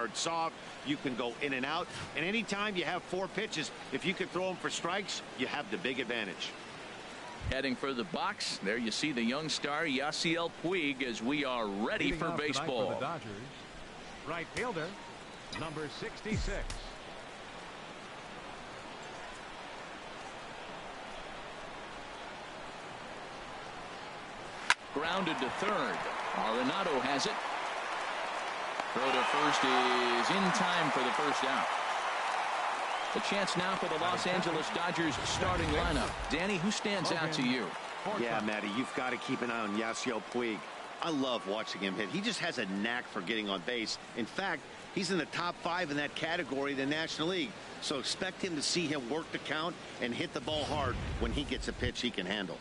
hard, soft. You can go in and out. And anytime you have 4 pitches, if you can throw them for strikes, you have the big advantage. Heading for the box. There you see the young star Yasiel Puig as we are ready for baseball. For the Dodgers, right fielder, number 66. Grounded to third. Arenado has it. Throw to first is in time for the first out. The chance now for the Los Angeles Dodgers starting lineup. Danny, who stands out to you? Yeah, Matty, you've got to keep an eye on Yasiel Puig. I love watching him hit. He just has a knack for getting on base. In fact, he's in the top 5 in that category in the National League. So expect him to see him work the count and hit the ball hard when he gets a pitch he can handle.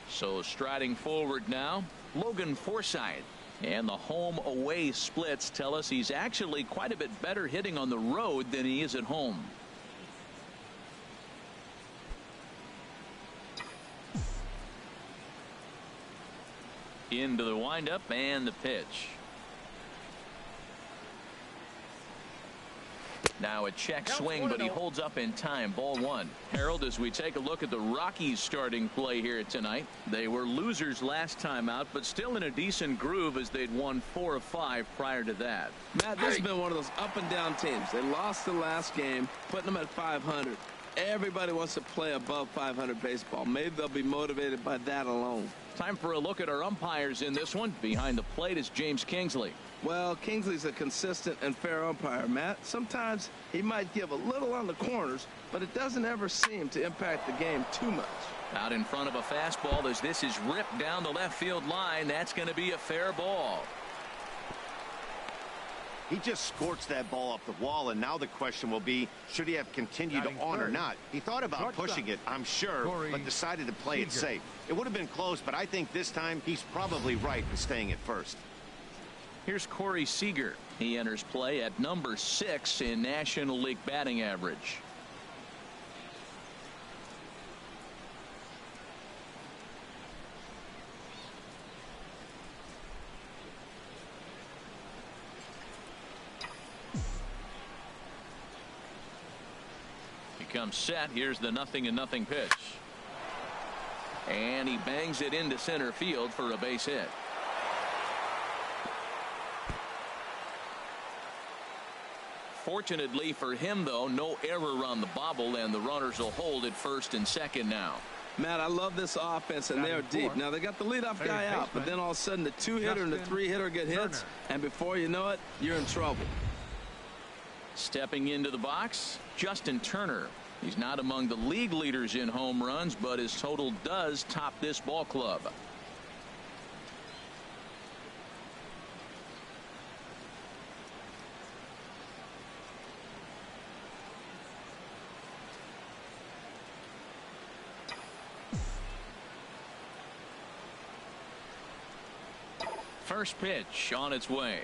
So striding forward now, Logan Forsythe. And the home away splits tell us he's actually quite a bit better hitting on the road than he is at home. Into the windup and the pitch. Now a check swing, but he holds up in time. Ball 1. Harold, as we take a look at the Rockies starting play here tonight, they were losers last time out, but still in a decent groove as they'd won 4 of 5 prior to that. Matt, this has been one of those up and down teams. They lost the last game, putting them at 500. Everybody wants to play above 500 baseball. Maybe they'll be motivated by that alone. Time for a look at our umpires in this one. Behind the plate is James Kingsley. Well, Kingsley's a consistent and fair umpire, Matt. Sometimes he might give a little on the corners, but it doesn't ever seem to impact the game too much. Out in front of a fastball as this is ripped down the left field line. That's going to be a fair ball. He just scorched that ball off the wall, and now the question will be, should he have continued on or not? He thought about pushing it, I'm sure, but decided to play it safe. It would have been close, but I think this time he's probably right in staying at first. Here's Corey Seager. He enters play at number 6 in National League batting average. Comes set. Here's the 0-0 pitch. And he bangs it into center field for a base hit. Fortunately for him, though, no error on the bobble, and the runners will hold at first and second now. Matt, I love this offense, and they're deep. Now, they got the leadoff guy out, but then all of a sudden the 2-hitter and the 3-hitter get hits, and before you know it, you're in trouble. Stepping into the box, Justin Turner. He's not among the league leaders in home runs, but his total does top this ball club. First pitch on its way.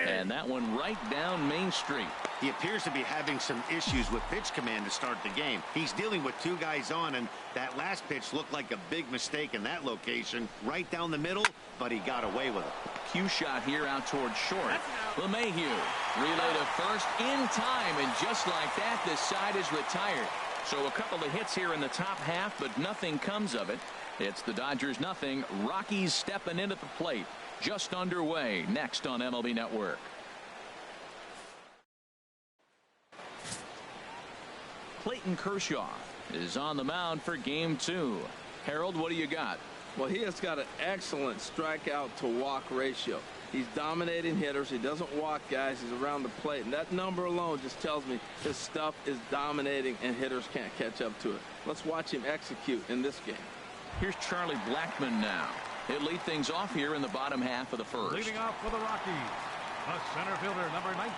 And that one right down Main Street. He appears to be having some issues with pitch command to start the game. He's dealing with 2 guys on, and that last pitch looked like a big mistake in that location. Right down the middle, but he got away with it. Cue shot here out towards short. LeMahieu relay to first in time, and just like that, this side is retired. So a couple of hits here in the top half, but nothing comes of it. It's the Dodgers 0. Rockies stepping in at the plate. Just underway next on MLB Network. Clayton Kershaw is on the mound for game 2. Harold, what do you got? Well, he has got an excellent strikeout to walk ratio. He's dominating hitters. He doesn't walk guys. He's around the plate. And that number alone just tells me his stuff is dominating and hitters can't catch up to it. Let's watch him execute in this game. Here's Charlie Blackmon now. He'll lead things off here in the bottom half of the first. Leading off for the Rockies, the center fielder, number 19,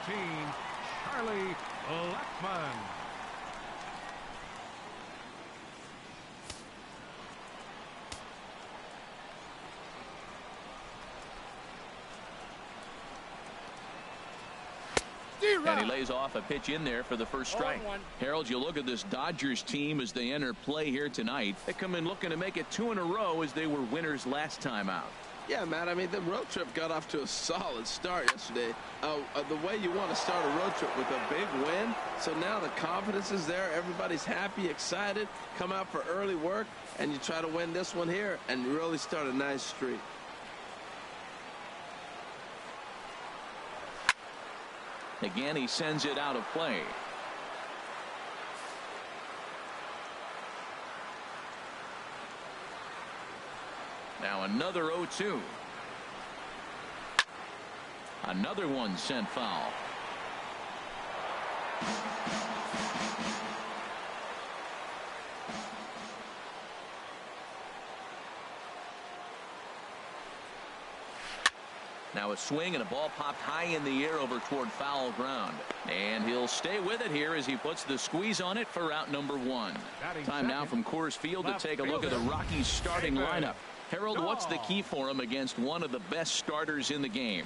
Charlie Blackmon. And he lays off a pitch in there for the first strike. Harold, you look at this Dodgers team as they enter play here tonight. They come in looking to make it 2 in a row as they were winners last time out. Yeah, Matt, I mean, the road trip got off to a solid start yesterday. The way you want to start a road trip with a big win. So now the confidence is there. Everybody's happy, excited, come out for early work, and you try to win this one here and really start a nice streak. Again, he sends it out of play. Now another 0-2. Another one sent foul. Now a swing and a ball popped high in the air over toward foul ground. And he'll stay with it here as he puts the squeeze on it for out number 1. Time now from Coors Field to take a look at the Rockies starting lineup. Harold, what's the key for him against one of the best starters in the game?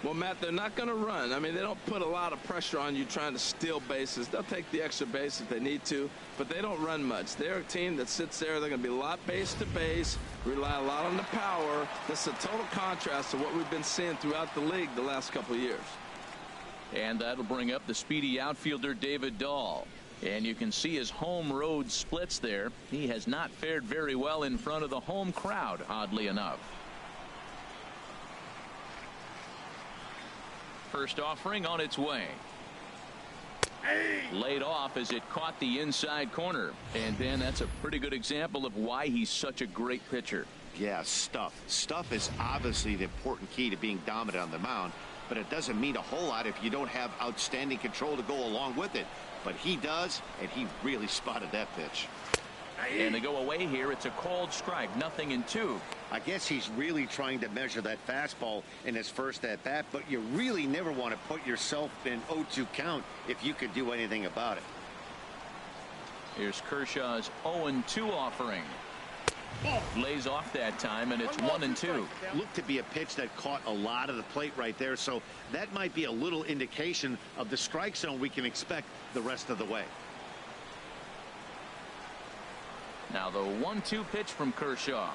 Well, Matt, they're not going to run. I mean, they don't put a lot of pressure on you trying to steal bases. They'll take the extra base if they need to, but they don't run much. They're a team that sits there. They're going to be a lot base to base, rely a lot on the power. This is a total contrast to what we've been seeing throughout the league the last couple of years. And that'll bring up the speedy outfielder David Dahl. And you can see his home road splits there. He has not fared very well in front of the home crowd, oddly enough. First offering on its way. Laid off as it caught the inside corner. And then that's a pretty good example of why he's such a great pitcher. Yeah, stuff. Stuff is obviously the important key to being dominant on the mound, but it doesn't mean a whole lot if you don't have outstanding control to go along with it. But he does, and he really spotted that pitch. And they go away here. It's a called strike, 0-2. I guess he's really trying to measure that fastball in his first at bat, but you really never want to put yourself in 0-2 count if you could do anything about it. Here's Kershaw's 0-2 offering. Lays off that time, and it's 1-2. Looked to be a pitch that caught a lot of the plate right there, so that might be a little indication of the strike zone we can expect the rest of the way. Now the 1-2 pitch from Kershaw.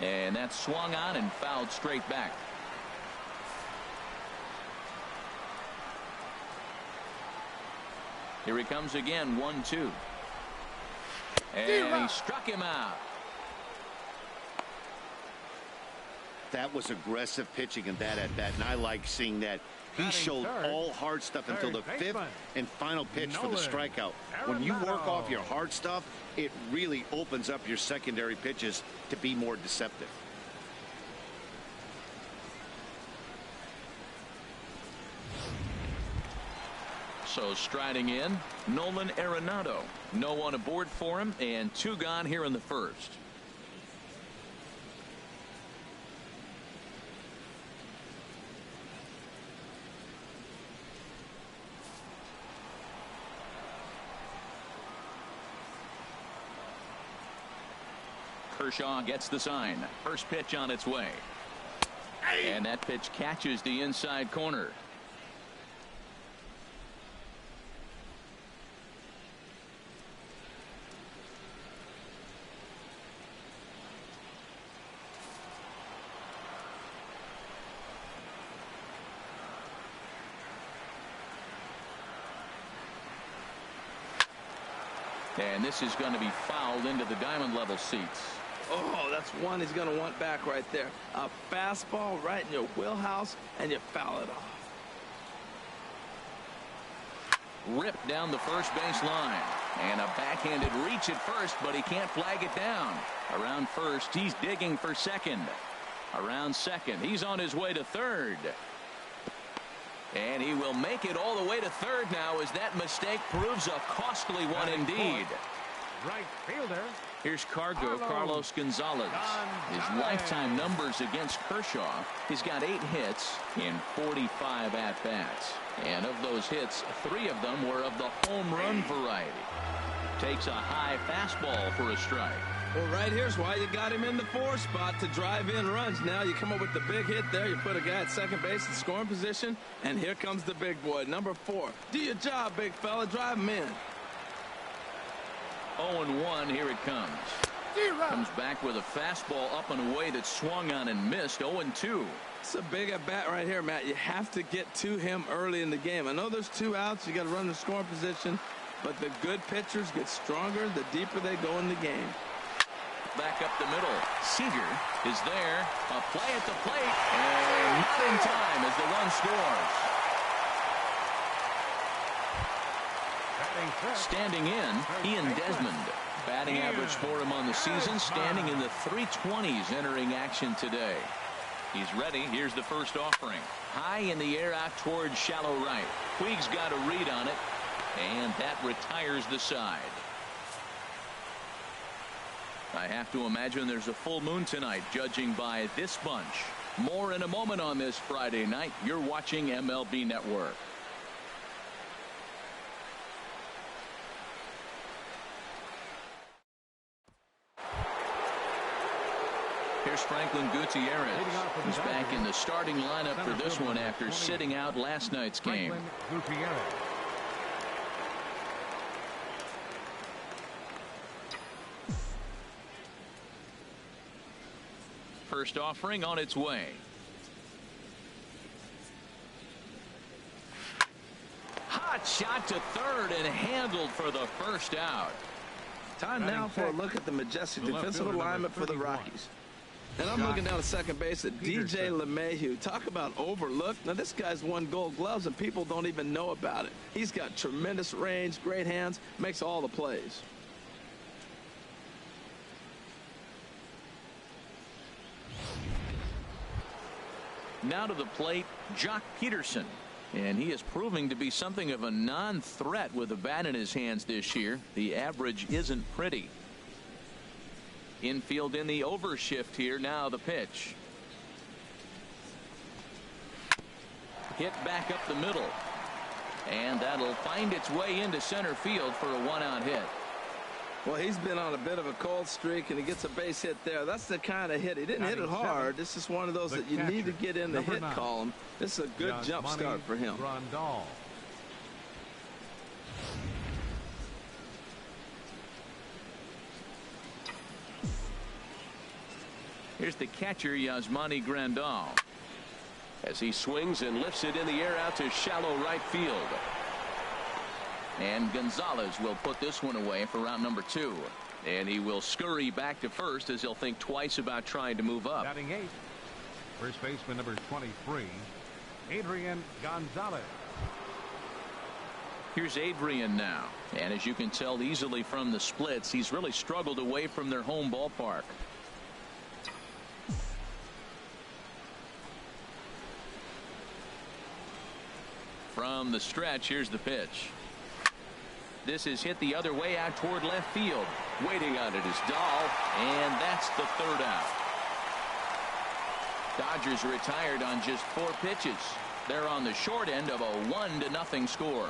And that's swung on and fouled straight back. Here he comes again, 1-2. And he struck him out. That was aggressive pitching in that at bat, and I like seeing that. He showed all hard stuff until the 5th and final pitch for the strikeout. When you work off your hard stuff, it really opens up your secondary pitches to be more deceptive. So striding in, Nolan Arenado. No one aboard for him, and 2 gone here in the first. Kershaw gets the sign. First pitch on its way. And that pitch catches the inside corner. And this is going to be fouled into the diamond level seats. Oh, that's one he's going to want back right there. A fastball right in your wheelhouse, and you foul it off. Ripped down the first base line. And a backhanded reach at first, but he can't flag it down. Around first, he's digging for second. Around second, he's on his way to third. And he will make it all the way to third now as that mistake proves a costly one indeed. Right fielder. Here's Carlos Gonzalez. His lifetime numbers against Kershaw. He's got 8 hits in 45 at-bats. And of those hits, 3 of them were of the home run variety. Takes a high fastball for a strike. Well, right here's why you got him in the 4 spot to drive in runs. Now you come up with the big hit there. You put a guy at second base in scoring position. And here comes the big boy, number 4. Do your job, big fella. Drive him in. 0-1, here it comes. Comes back with a fastball up and away that swung on and missed. 0-2. It's a big at bat right here, Matt. You have to get to him early in the game. I know there's 2 outs. You got to run the scoring position, but the good pitchers get stronger the deeper they go in the game. Back up the middle. Seager is there. A play at the plate, and not in time as the run scores. Standing in, Ian Desmond. Batting average for him on the season, standing in the 320s entering action today. He's ready. Here's the first offering. High in the air out towards shallow right. Puig's got a read on it, and that retires the side. I have to imagine there's a full moon tonight, judging by this bunch. More in a moment on this Friday night. You're watching MLB Network. Here's Franklin Gutierrez. He's back in the starting lineup for this one after sitting out last night's game. First offering on its way. Hot shot to third and handled for the first out. Time now for a look at the majestic defensive alignment for the Rockies. And I'm looking down at second base at DJ LeMahieu. Talk about overlooked. Now, this guy's won Gold Gloves, and people don't even know about it. He's got tremendous range, great hands, makes all the plays. Now to the plate, Jock Peterson. And he is proving to be something of a non-threat with a bat in his hands this year. The average isn't pretty. Infield in the overshift here. Now the pitch. Hit back up the middle. And that'll find its way into center field for a 1-out hit. Well, he's been on a bit of a cold streak, and he gets a base hit there. That's the kind of hit. He didn't hit it hard. This is one of those that you need to get in the hit column. This is a good jump start for him. Here's the catcher, Yasmani Grandal, as he swings and lifts it in the air out to shallow right field. And Gonzalez will put this one away for round number 2. And he will scurry back to first as he'll think twice about trying to move up. Batting 8th, first baseman number 23, Adrian Gonzalez. Here's Adrian now. And as you can tell easily from the splits, he's really struggled away from their home ballpark. From the stretch, here's the pitch. This is hit the other way out toward left field. Waiting on it is Dahl, and that's the third out. Dodgers retired on just 4 pitches. They're on the short end of a 1-0 score.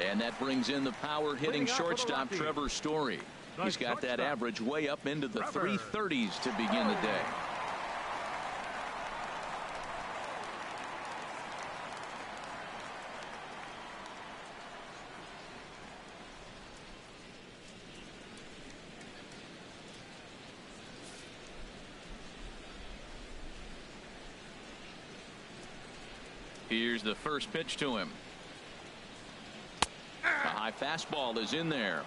And that brings in the power-hitting shortstop Trevor Story. He's got that average way up into the 330s to begin the day. Here's the first pitch to him. A high fastball is in there.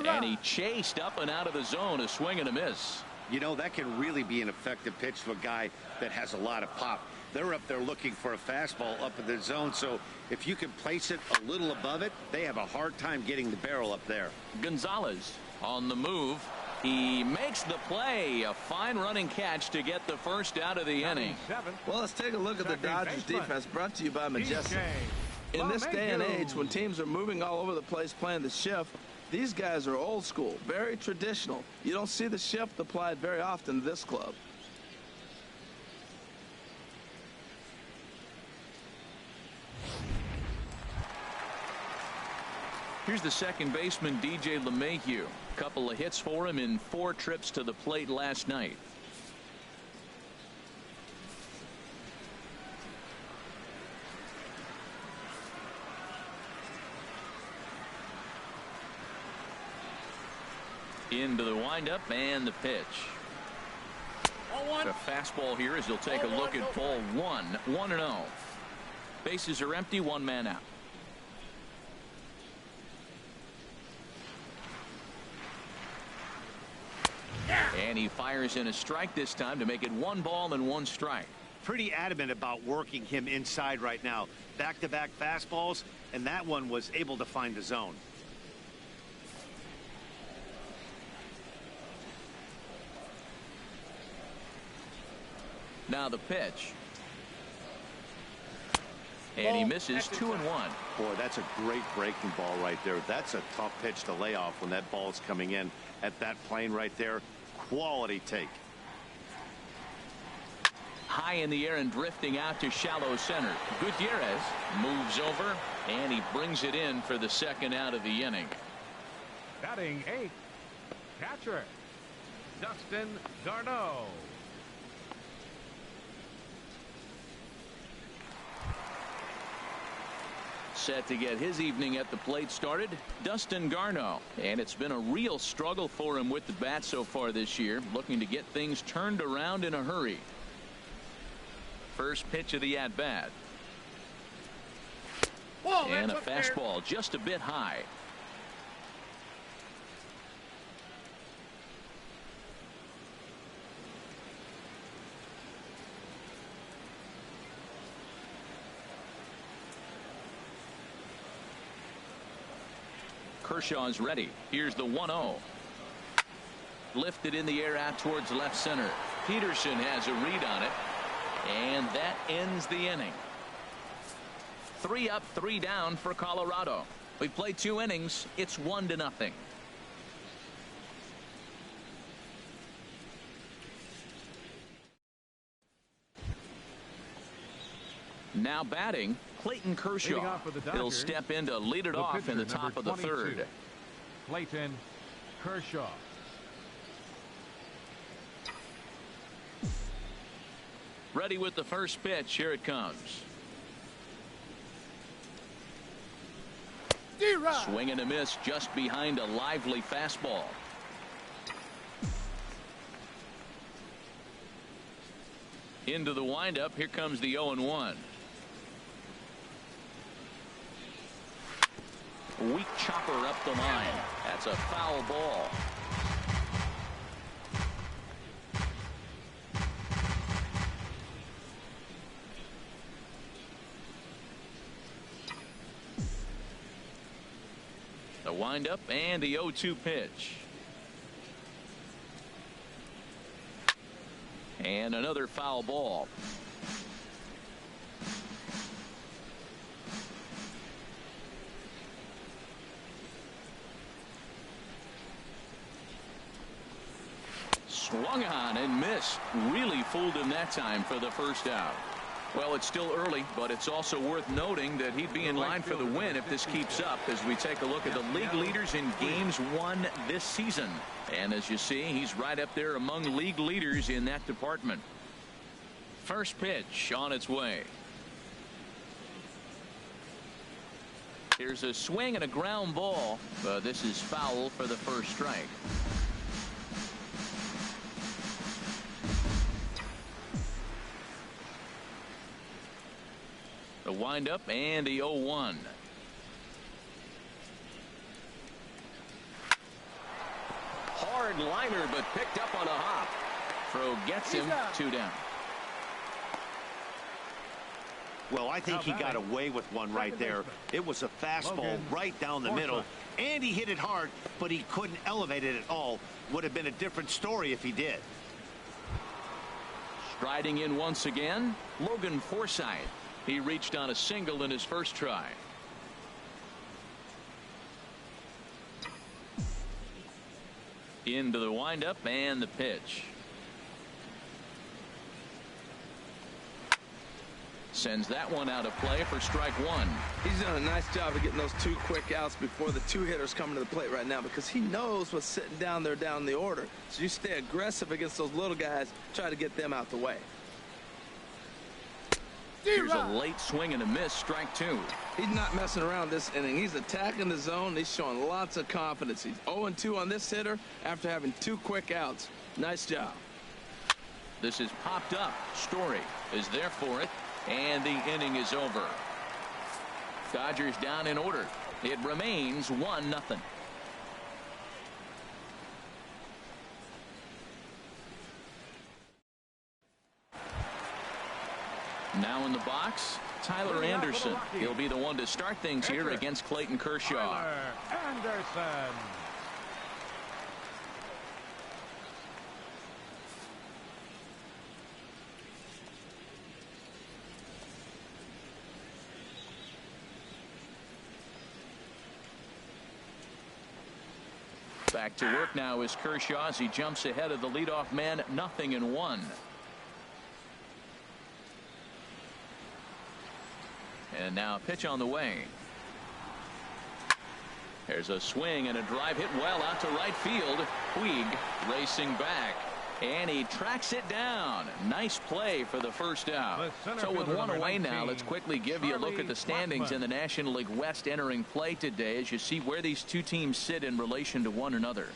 And he chased up and out of the zone, a swing and a miss. You know, that can really be an effective pitch to a guy that has a lot of pop. They're up there looking for a fastball up in the zone, so if you can place it a little above it, they have a hard time getting the barrel up there. Gonzalez on the move. He makes the play. A fine running catch to get the first out of the inning. Well, let's take a look at the Dodgers defense, brought to you by Majestic. In this day and age, when teams are moving all over the place playing the shift, these guys are old school, very traditional. You don't see the shift applied very often to this club. Here's the second baseman, DJ LeMahieu. Couple of hits for him in 4 trips to the plate last night. Into the windup and the pitch. The fastball here as he'll take a look at ball 1. 1-0. Bases are empty, 1 man out. And he fires in a strike this time to make it 1 ball and 1 strike. Pretty adamant about working him inside right now. Back-to-back fastballs, and that one was able to find the zone. Now the pitch. And he misses 2-1. Boy, that's a great breaking ball right there. That's a tough pitch to lay off when that ball is coming in at that plane right there. Quality take. High in the air and drifting out to shallow center. Gutierrez moves over and he brings it in for the second out of the inning. Batting 8th, catcher Dustin Garneau. Set to get his evening at the plate started, Dustin Garneau. And it's been a real struggle for him with the bat so far this year, looking to get things turned around in a hurry. First pitch of the at-bat. And a fastball just a bit high. Kershaw's ready. Here's the 1-0. Lifted in the air out towards left center. Peterson has a read on it. And that ends the inning. 3 up, 3 down for Colorado. We played 2 innings. It's 1-0. Now batting, Clayton Kershaw. He'll step in to lead it off in the top of the 3rd. Clayton Kershaw. Ready with the first pitch. Here it comes. Swing and a miss just behind a lively fastball. Into the windup. Here comes the 0-1. Weak chopper up the line. That's a foul ball. The windup and the 0-2 pitch. And another foul ball. Swung on and missed. Really fooled him that time for the first out. Well, it's still early, but it's also worth noting that he'd be in line for the win if this keeps up as we take a look at the league leaders in games won this season. And as you see, he's right up there among league leaders in that department. First pitch on its way. Here's a swing and a ground ball. This is foul for the first strike. The windup and the 0-1. Hard liner, but picked up on a hop. Throw gets him 2 down. Well, I think he got away with one right there. It was a fastball right down the middle, and he hit it hard, but he couldn't elevate it at all. Would have been a different story if he did. Striding in once again, Logan Forsythe. He reached on a single in his first try. Into the windup and the pitch. sends that one out of play for strike one. He's done a nice job of getting those 2 quick outs before the 2 hitters coming to the plate right now, because he knows what's sitting down there down the order. So you stay aggressive against those little guys, try to get them out the way. Here's a late swing and a miss, strike 2. He's not messing around this inning. He's attacking the zone. He's showing lots of confidence. He's 0-2 on this hitter after having 2 quick outs. Nice job. This is popped up. Story is there for it, and the inning is over. Dodgers down in order. It remains 1-0. Now in the box, Tyler Anderson. He'll be the one to start things here against Clayton Kershaw. Tyler Anderson. Back to work now is Kershaw as he jumps ahead of the leadoff man, 0-1. And now a pitch on the way. There's a swing and a drive hit well out to right field. Puig racing back, and he tracks it down. Nice play for the first out. So with one away now, let's quickly give you a look at the standings in the National League West entering play today as you see where these 2 teams sit in relation to one another.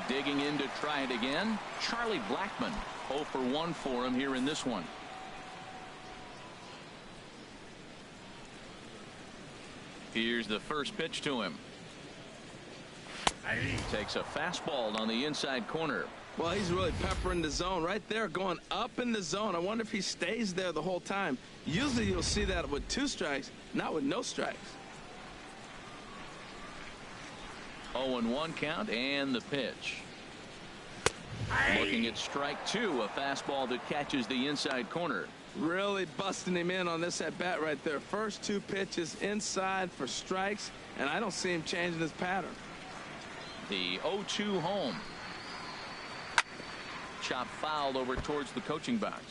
Digging in to try it again, Charlie Blackmon. 0 for 1 for him here in this one. Here's the first pitch to him. Takes a fastball on the inside corner. Well, he's really peppering the zone right there, going up in the zone. I wonder if he stays there the whole time. Usually you'll see that with 2 strikes, not with no strikes. 0-1 count and the pitch. Looking at strike 2, a fastball that catches the inside corner. Really busting him in on this at bat right there. First 2 pitches inside for strikes, and I don't see him changing his pattern. The 0-2 home. Chop fouled over towards the coaching box.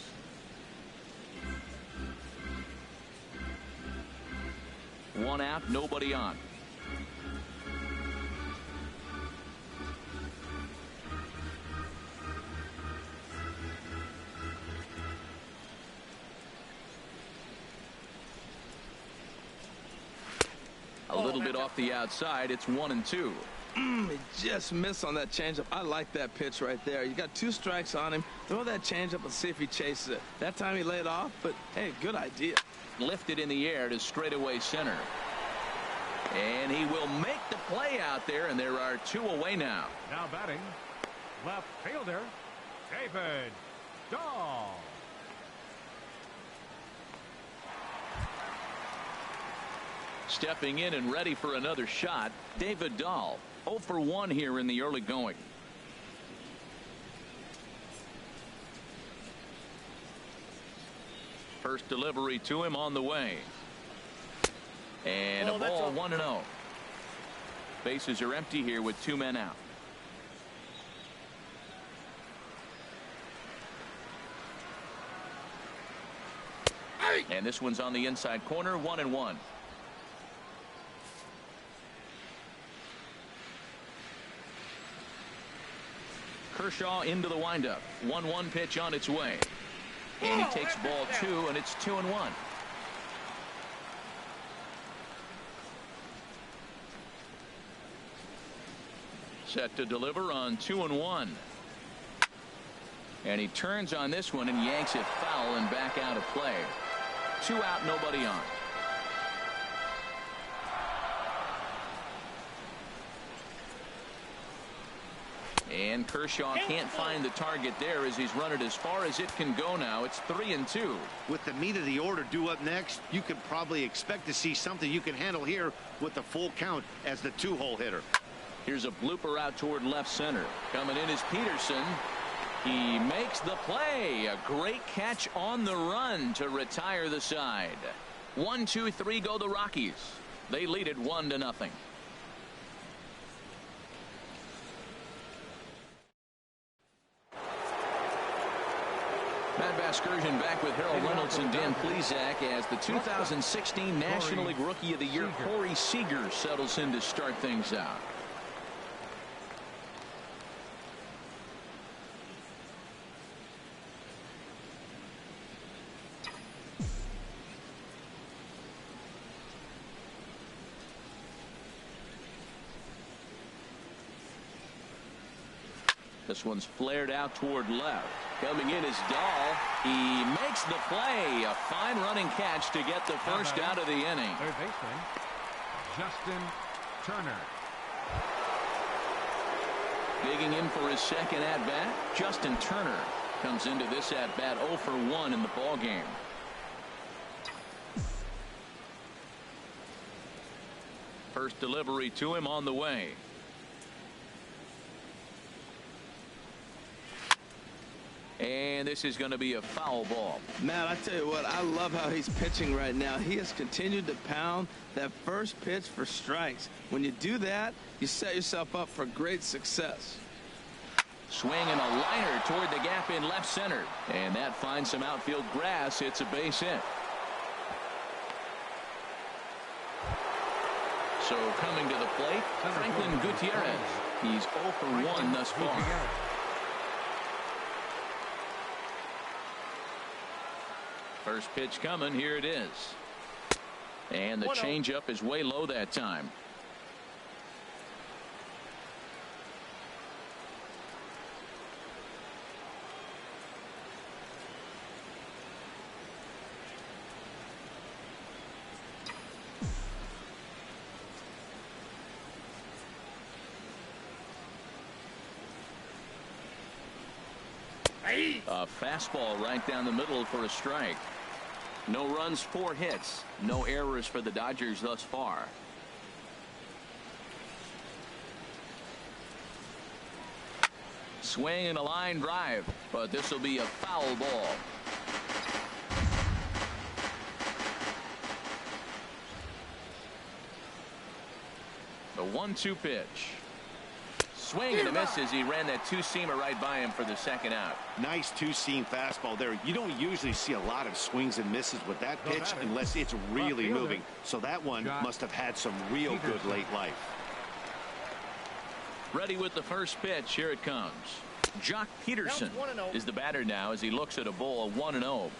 One out, nobody on. A little bit off the outside. It's 1-2. He just missed on that changeup. I like that pitch right there. You got 2 strikes on him. Throw that changeup and see if he chases it. That time he laid off, but hey, good idea. Lifted in the air to straightaway center. And he will make the play out there, and there are 2 away now. Now batting, left fielder, David Dahl. Stepping in and ready for another shot, David Dahl. 0 for 1 here in the early going. First delivery to him on the way. And a ball 1-0. Bases are empty here with 2 men out. And this one's on the inside corner, 1-1. Kershaw into the windup. 1-1 pitch on its way. And he takes ball 2, and it's 2-1. Set to deliver on 2-1. And he turns on this one and yanks it foul and back out of play. 2 out, nobody on. And Kershaw can't find the target there as he's run it as far as it can go now. It's 3-2. With the meat of the order due up next, you could probably expect to see something you can handle here with the full count as the 2-hole hitter. Here's a blooper out toward left center. Coming in is Peterson. He makes the play. A great catch on the run to retire the side. 1, 2, 3 go the Rockies. They lead it 1-0. Pat Vasgersian back with Harold Reynolds and Dan Plesac as the 2016 National League Rookie of the Year, Corey Seager, settles in to start things out. This one's flared out toward left. Coming in is Dahl. He makes the play. A fine running catch to get the first out of the inning. Third baseman, Justin Turner. Digging in for his second at-bat, Justin Turner comes into this at-bat 0 for 1 in the ball game. First delivery to him on the way. And this is going to be a foul ball. Matt, I tell you what, I love how he's pitching right now. He has continued to pound that first pitch for strikes. When you do that, you set yourself up for great success. Swing and a liner toward the gap in left center. And that finds some outfield grass. It's a base hit. So coming to the plate, Franklin Gutierrez. He's 0 for 1 thus far. First pitch coming. Here it is. And the changeup is way low that time. A fastball right down the middle for a strike. No runs, 4 hits. No errors for the Dodgers thus far. Swing and a line drive, but this will be a foul ball. The 1-2 pitch. Swing and a miss as he ran that two-seamer right by him for the second out. Nice two-seam fastball there. You don't usually see a lot of swings and misses with that pitch unless it's really moving. So that one must have had some real good late life. Ready with the first pitch. Here it comes. Jock Peterson is the batter now as he looks at a ball 1-0.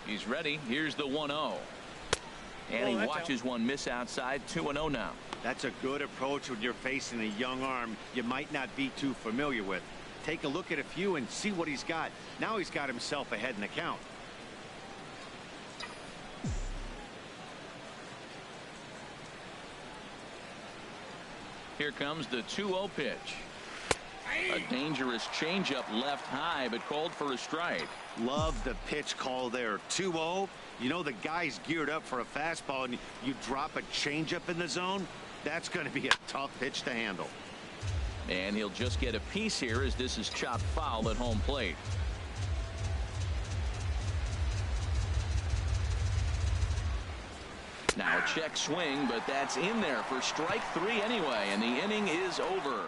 He's ready. Here's the 1-0. And he watches one miss outside. 2-0 now. That's a good approach when you're facing a young arm you might not be too familiar with. Take a look at a few and see what he's got. Now he's got himself ahead in the count. Here comes the 2-0 pitch. A dangerous changeup left high, but called for a strike. Love the pitch call there. 2-0. You know the guy's geared up for a fastball, and you drop a changeup in the zone. That's going to be a tough pitch to handle. And he'll just get a piece here as this is chopped foul at home plate. Now a check swing, but that's in there for strike 3 anyway, and the inning is over.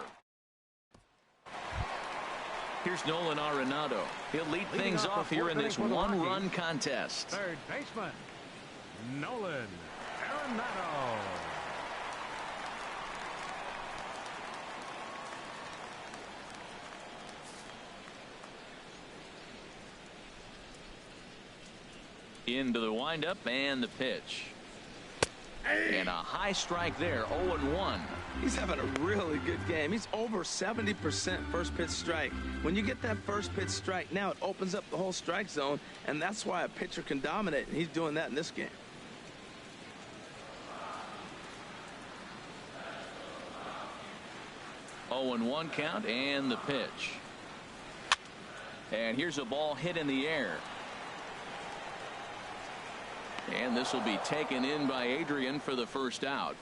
Here's Nolan Arenado. He'll lead things off here in this one-run contest. Third baseman, Nolan Arenado. Into the windup and the pitch. And a high strike there. 0-1. He's having a really good game. He's over 70% first pitch strike. When you get that first pitch strike, now it opens up the whole strike zone, and that's why a pitcher can dominate, and he's doing that in this game. Oh, 0-1 count and the pitch. And here's a ball hit in the air. And this will be taken in by Adrian for the first out.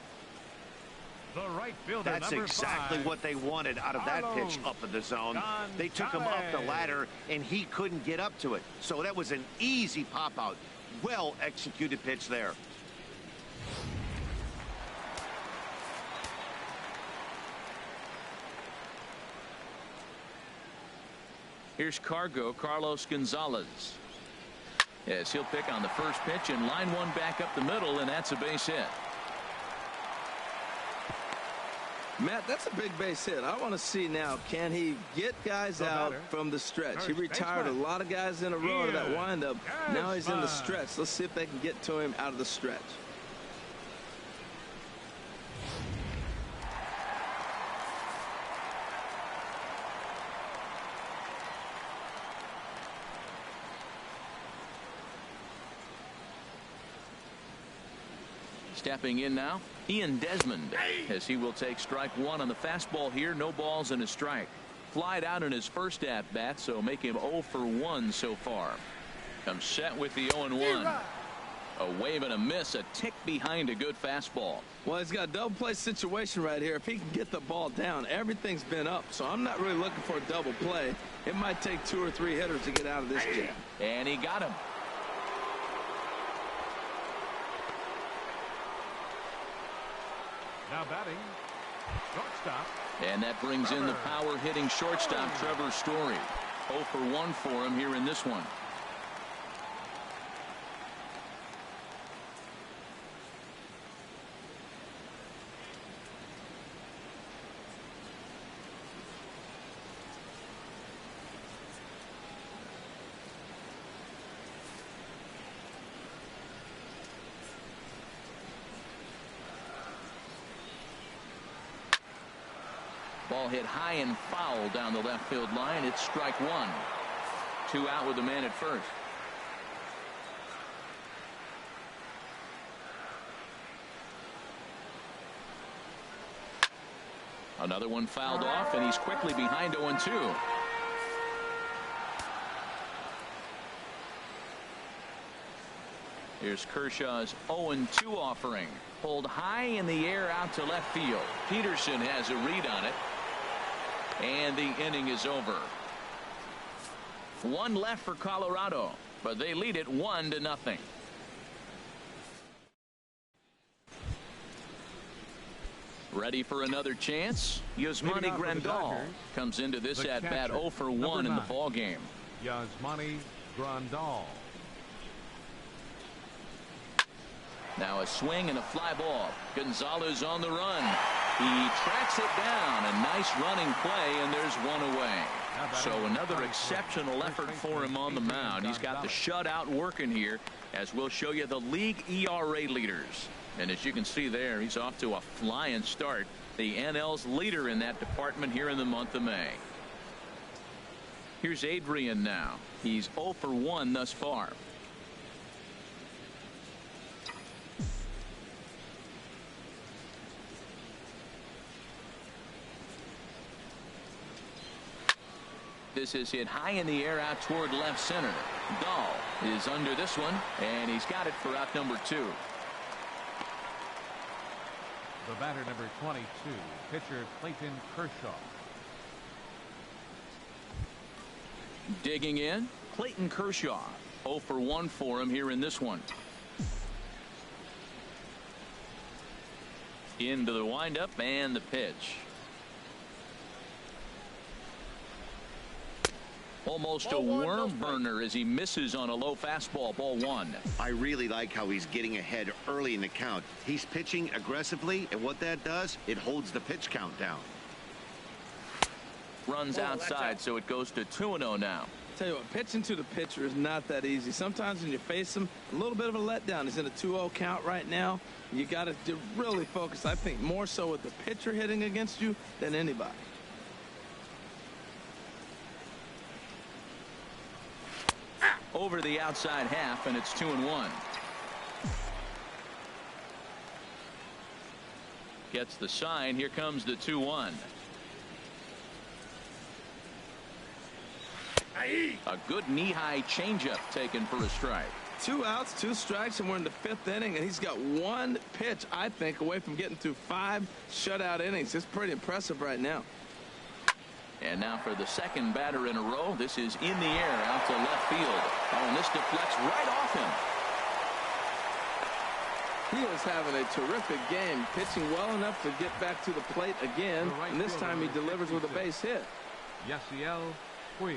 The right fielder, that's exactly what they wanted out of that pitch up in the zone. They took him up the ladder, and he couldn't get up to it. So that was an easy pop out. Well executed pitch there. Here's Carlos Gonzalez. Yes, he'll pick on the first pitch and line one back up the middle, and that's a base hit. Matt, that's a big base hit. I want to see now, can he get guys out from the stretch? He retired a lot of guys in a row to that windup. Now he's in the stretch. Let's see if they can get to him out of the stretch. Stepping in now, Ian Desmond, as he will take strike one on the fastball here. No balls and a strike. Flied out in his first at bat, so make him 0 for 1 so far. Comes set with the 0-1. A wave and a miss, a tick behind a good fastball. Well, he's got a double play situation right here. If he can get the ball down, everything's been up, so I'm not really looking for a double play. It might take 2 or 3 hitters to get out of this jam. And he got him. Now batting, shortstop. And that brings in the power hitting shortstop Trevor Story. 0 for 1 for him here in this one. Ball hit high and foul down the left field line. It's strike one. 2 out with the man at first. Another one fouled off, and he's quickly behind 0-2. Here's Kershaw's 0-2 offering. Pulled high in the air out to left field. Peterson has a read on it. And the inning is over. 1 left for Colorado, but they lead it 1-0. Ready for another chance? Yasmani Grandal comes into this at bat 0 for 1 in the ball game. Yasmani Grandal. Now a swing and a fly ball. Gonzalez on the run. He tracks it down. A nice running play, and there's 1 away. So another exceptional effort for him on the mound. He's got the shutout working here, as we'll show you the league ERA leaders. And as you can see there, he's off to a flying start. The NL's leader in that department here in the month of May. Here's Adrian now. He's 0 for 1 thus far. This is hit high in the air out toward left center. Dahl is under this one, and he's got it for out number 2. The batter, number 22, pitcher Clayton Kershaw. Digging in, Clayton Kershaw. 0 for 1 for him here in this one. Into the windup and the pitch. Almost a worm burner as he misses on a low fastball. Ball 1. I really like how he's getting ahead early in the count. He's pitching aggressively, and what that does, it holds the pitch count down. Runs outside, so it goes to 2-0 now. Tell you what, pitching to the pitcher is not that easy. Sometimes when you face him, a little bit of a letdown. He's in a 2-0 count right now. You got to really focus, I think, more so with the pitcher hitting against you than anybody. Over the outside half, and it's 2-1. Gets the sign. Here comes the 2-1. A good knee-high changeup taken for a strike. 2 outs, 2 strikes, and we're in the 5th inning, and he's got 1 pitch, I think, away from getting through 5 shutout innings. It's pretty impressive right now. And now for the second batter in a row. This is in the air out to left field. Oh, and this deflects right off him. He is having a terrific game, pitching well enough to get back to the plate again, and this time he delivers with a base hit. Yasiel Puig.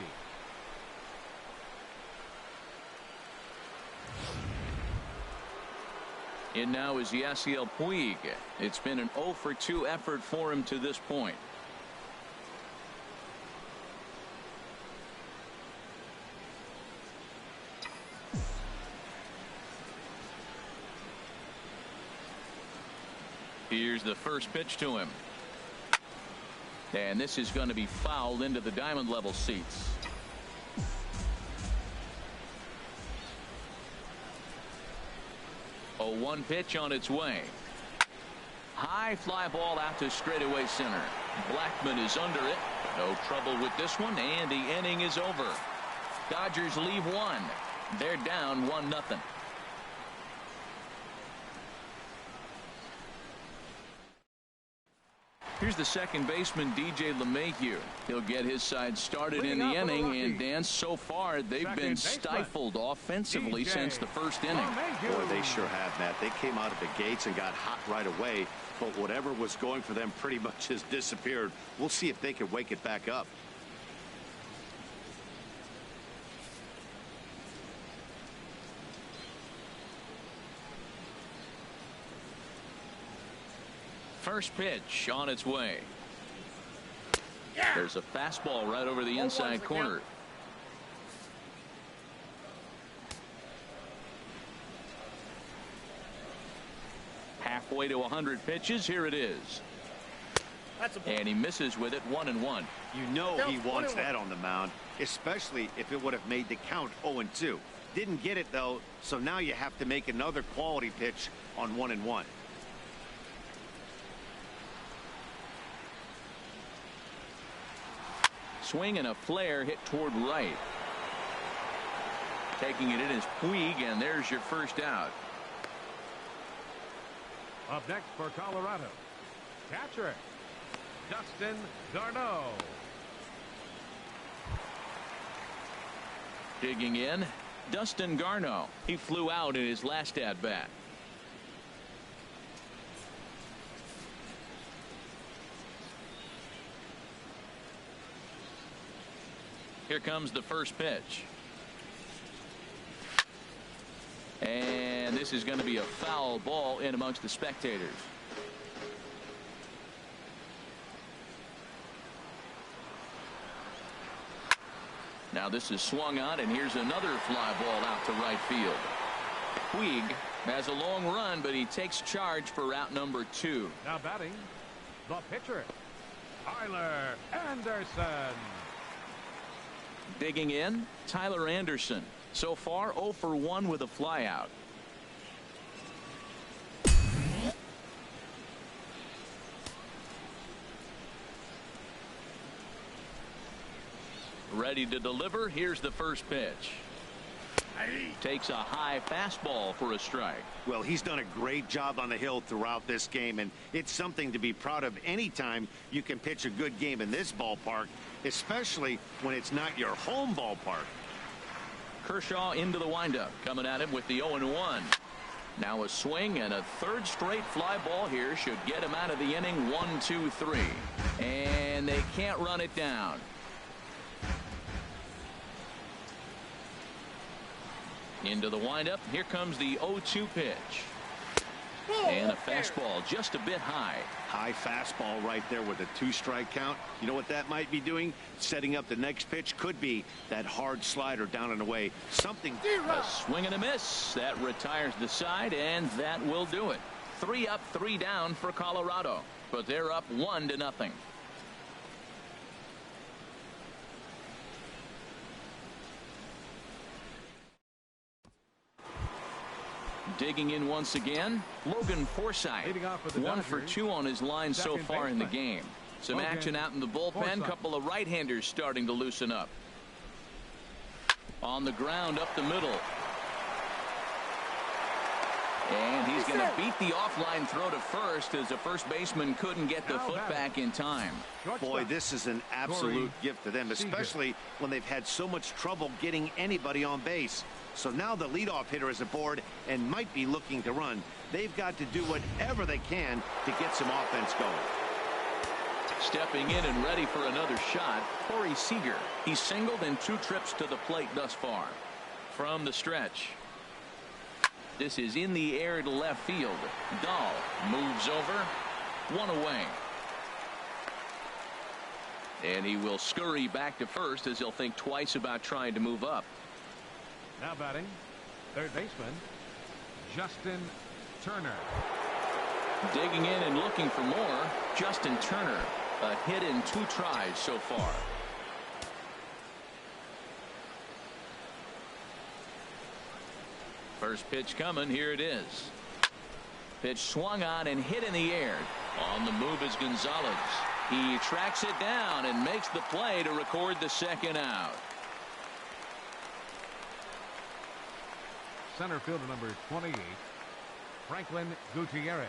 In now is Yasiel Puig. It's been an 0 for 2 effort for him to this point. Here's the first pitch to him. And this is going to be fouled into the diamond level seats. A 1 pitch on its way. High fly ball out to straightaway center. Blackman is under it. No trouble with this one, and the inning is over. Dodgers leave 1. They're down 1-0. Here's the second baseman, DJ LeMahieu. He'll get his side started in the inning, and Dan, so far they've been stifled offensively since the first inning. Boy, they sure have, Matt. They came out of the gates and got hot right away, but whatever was going for them pretty much has disappeared. We'll see if they can wake it back up. First pitch on its way. There's a fastball right over the inside corner. Halfway to 100 pitches. Here it is. And he misses with it. 1-1. You know he wants that on the mound, especially if it would have made the count 0-2. Didn't get it, though, so now you have to make another quality pitch on 1-1. Swing and a flare hit toward right. Taking it in is Puig, and there's your first out. Up next for Colorado, catcher Dustin Garneau. Digging in, Dustin Garneau. He flew out in his last at bat. Here comes the first pitch. And this is going to be a foul ball in amongst the spectators. Now this is swung on, and here's another fly ball out to right field. Puig has a long run, but he takes charge for route number 2. Now batting, the pitcher, Tyler Anderson. Digging in, Tyler Anderson. So far 0 for 1 with a flyout. Ready to deliver. Here's the first pitch. Takes a high fastball for a strike. Well, he's done a great job on the hill throughout this game, and it's something to be proud of anytime you can pitch a good game in this ballpark, especially when it's not your home ballpark. Kershaw into the windup, coming at him with the 0-1. Now a swing and a third straight fly ball here should get him out of the inning. 1, 2, 3. And they can't run it down. Into the windup. Here comes the 0-2 pitch. And a fastball just a bit high. High fastball right there with a 2-strike count. You know what that might be doing? Setting up the next pitch. Could be that hard slider down and away. Something. A swing and a miss. That retires the side, and that will do it. 3 up, 3 down for Colorado. But they're up 1-0. Digging in once again, Logan Forsythe. 1 for 2 on his line so far in the game. Some action out in the bullpen. Couple of right-handers starting to loosen up. On the ground up the middle. And he's going to beat the offline throw to first, as the first baseman couldn't get the foot back in time. Boy, this is an absolute gift to them, especially when they've had so much trouble getting anybody on base. So now the leadoff hitter is aboard and might be looking to run. They've got to do whatever they can to get some offense going. Stepping in and ready for another shot, Corey Seager. He's singled in 2 trips to the plate thus far. From the stretch. This is in the air to left field. Dahl moves over. One away. And he will scurry back to first as he'll think twice about trying to move up. Now batting, third baseman, Justin Turner. Digging in and looking for more, Justin Turner. A hit in 2 tries so far. First pitch coming. Here it is. Pitch swung on and hit in the air. On the move is Gonzalez. He tracks it down and makes the play to record the second out. Center fielder number 28, Franklin Gutierrez.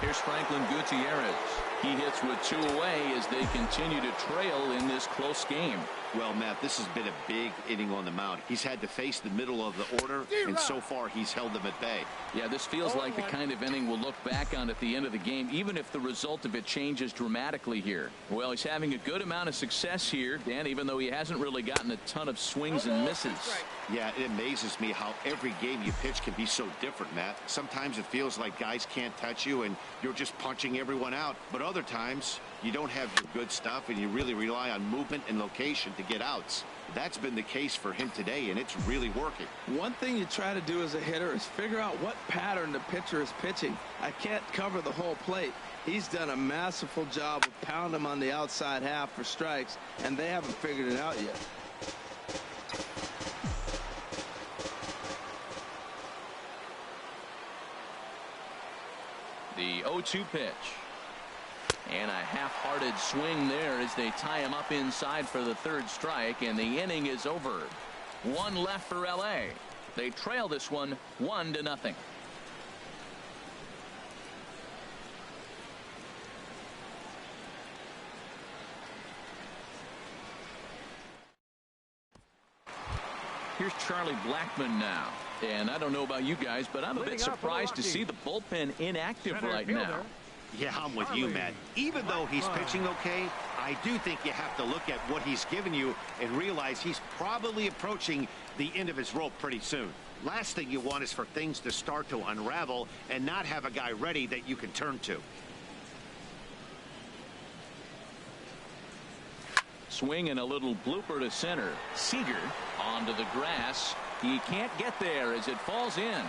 Here's Franklin Gutierrez. He hits with 2 away as they continue to trail in this close game. Well, Matt, this has been a big inning on the mound. He's had to face the middle of the order, and so far he's held them at bay. Yeah, this feels like the kind of inning we'll look back on at the end of the game, even if the result of it changes dramatically here. Well, he's having a good amount of success here, Dan, even though he hasn't really gotten a ton of swings and misses. Yeah, it amazes me how every game you pitch can be so different, Matt. Sometimes it feels like guys can't touch you and you're just punching everyone out. But other times you don't have your good stuff and you really rely on movement and location to get outs. That's been the case for him today, and it's really working. One thing you try to do as a hitter is figure out what pattern the pitcher is pitching. I can't cover the whole plate. He's done a masterful job of pounding him on the outside half for strikes, and they haven't figured it out yet. The 0-2 pitch. And a half-hearted swing there as they tie him up inside for the third strike, and the inning is over. 1 left for L.A. They trail this one 1-0. Here's Charlie Blackmon now. And I don't know about you guys, but I'm a bit surprised to see the bullpen inactive right now. Yeah, I'm with you, Matt. Even though he's pitching okay, I do think you have to look at what he's given you and realize he's probably approaching the end of his rope pretty soon. Last thing you want is for things to start to unravel and not have a guy ready that you can turn to. Swing and a little blooper to center. Seager onto the grass. He can't get there as it falls in.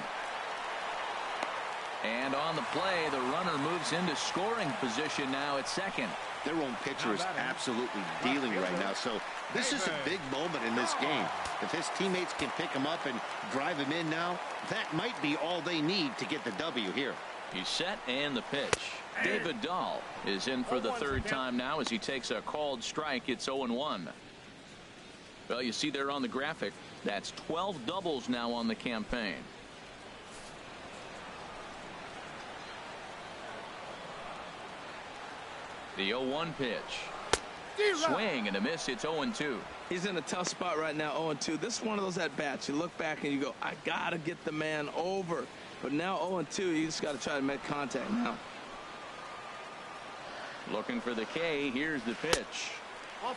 And on the play, the runner moves into scoring position now at second. Their own pitcher is absolutely dealing right now, so this is a big moment in this game. If his teammates can pick him up and drive him in now, that might be all they need to get the W here. He's set, and the pitch. David Dahl is in for the third time now as he takes a called strike. It's 0-1. Well, you see there on the graphic, that's 12 doubles now on the campaign. The 0-1 pitch. Swing and a miss. It's 0-2. He's in a tough spot right now, 0-2. This is one of those at-bats. You look back and you go, I got to get the man over. But now 0-2, you just got to try to make contact now. Looking for the K. Here's the pitch.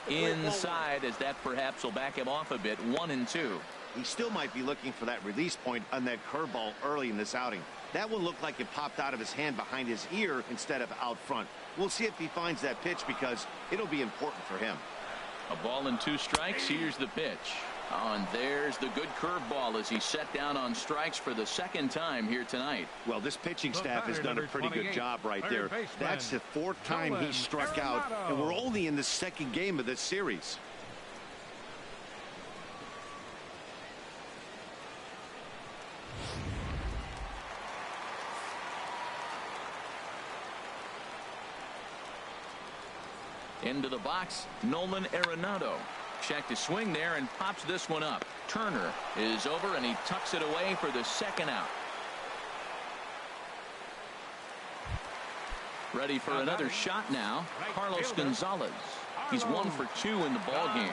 Inside, as that perhaps will back him off a bit. 1-2. He still might be looking for that release point on that curveball early in this outing. That one looked like it popped out of his hand behind his ear instead of out front. We'll see if he finds that pitch because it'll be important for him. A ball and 2 strikes. Here's the pitch. Oh, and there's the good curveball as he set down on strikes for the second time here tonight. Well, this pitching staff has done a pretty good job right there. That's the 4th time he struck out, and we're only in the 2nd game of this series. Into the box, Nolan Arenado. Checked his swing there and pops this one up. Turner is over and he tucks it away for the second out. Ready for another shot now. Carlos Gonzalez. He's 1 for 2 in the ball game.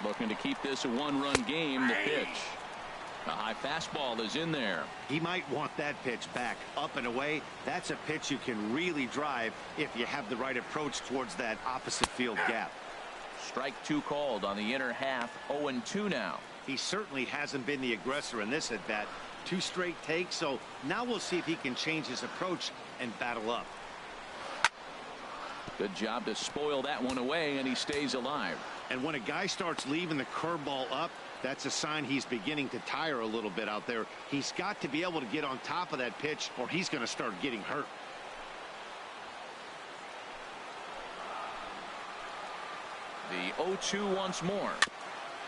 Looking to keep this a 1-run game. The pitch. A high fastball is in there. He might want that pitch back up and away. That's a pitch you can really drive if you have the right approach towards that opposite field gap. Strike 2 called on the inner half. 0-2 now. He certainly hasn't been the aggressor in this at bat. 2 straight takes, so now we'll see if he can change his approach and battle up. Good job to spoil that one away, and he stays alive. And when a guy starts leaving the curveball up, that's a sign he's beginning to tire a little bit out there. He's got to be able to get on top of that pitch, or he's going to start getting hurt. The 0-2 once more.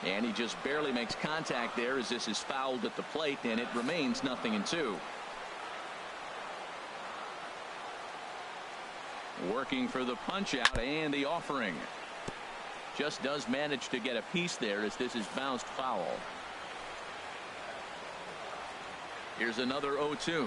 And he just barely makes contact there as this is fouled at the plate, and it remains 0-2. Working for the punch out and the offering. Just does manage to get a piece there as this is bounced foul. Here's another 0-2.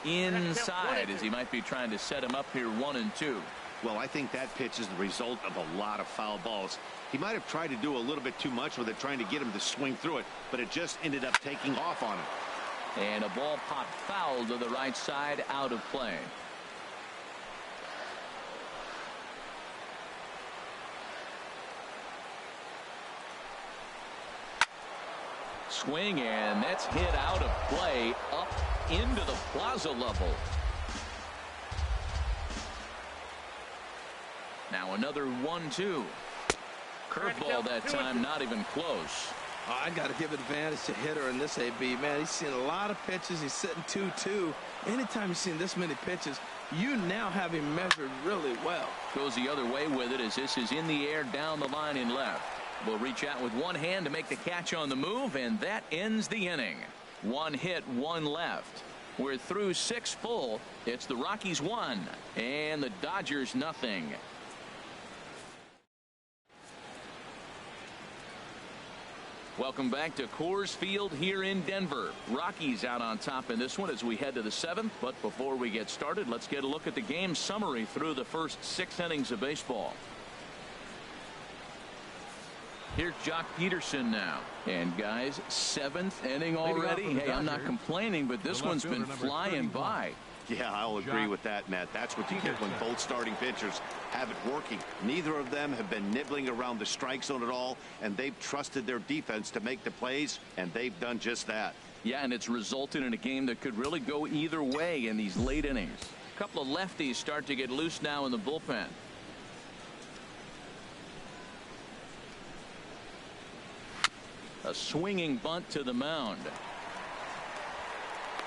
Inside as he might be trying to set him up here 1-2. Well, I think that pitch is the result of a lot of foul balls. He might have tried to do a little bit too much with it, trying to get him to swing through it, but it just ended up taking off on him. And a ball popped foul to the right side, out of play. Swing, and that's hit out of play up into the plaza level. Now another 1-2. Curveball that time, not even close. I got to give advantage to hitter in this AB. Man, he's seen a lot of pitches. He's sitting 2-2. Anytime you've seen this many pitches, you now have him measured really well. Goes the other way with it as this is in the air down the line in left. Will reach out with one hand to make the catch on the move, and that ends the inning. 1 hit, 1 left. We're through 6 full. It's the Rockies 1 and the Dodgers 0. Welcome back to Coors Field here in Denver. Rockies out on top in this one as we head to the 7th. But before we get started, let's get a look at the game summary through the first 6 innings of baseball. Here's Jock Peterson now. And guys, 7th inning already. Hey, I'm not complaining, but this one's been flying by. Yeah, I'll agree with that, Matt. That's what you get when both starting pitchers have it working. Neither of them have been nibbling around the strike zone at all, and they've trusted their defense to make the plays, and they've done just that. Yeah, and it's resulted in a game that could really go either way in these late innings. A couple of lefties start to get loose now in the bullpen. A swinging bunt to the mound.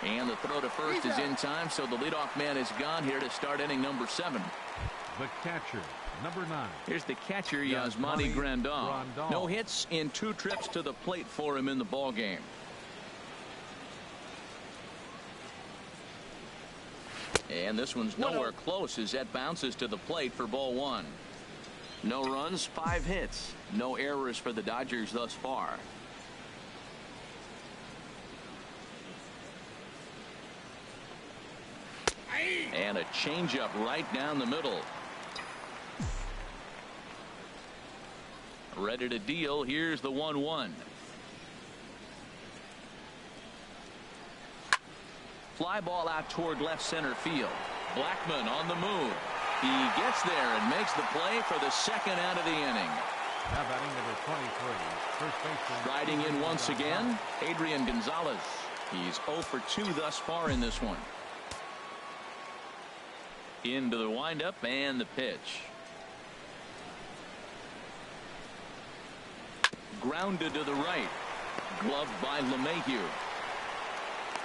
And the throw to first is in time, so the leadoff man is gone here to start inning number 7. The catcher, number 9. Here's the catcher, Yasmani Grandal. No hits in 2 trips to the plate for him in the ball game. And this one's nowhere close as that bounces to the plate for ball 1. No runs, 5 hits. No errors for the Dodgers thus far. And a changeup right down the middle. Ready to deal. Here's the 1-1. Fly ball out toward left center field. Blackmon on the move. He gets there and makes the play for the 2nd out of the inning. Now batting number 23. First baseman. Riding in once again, Adrian Gonzalez. He's 0 for 2 thus far in this one. Into the windup and the pitch. Grounded to the right. Gloved by LeMahieu.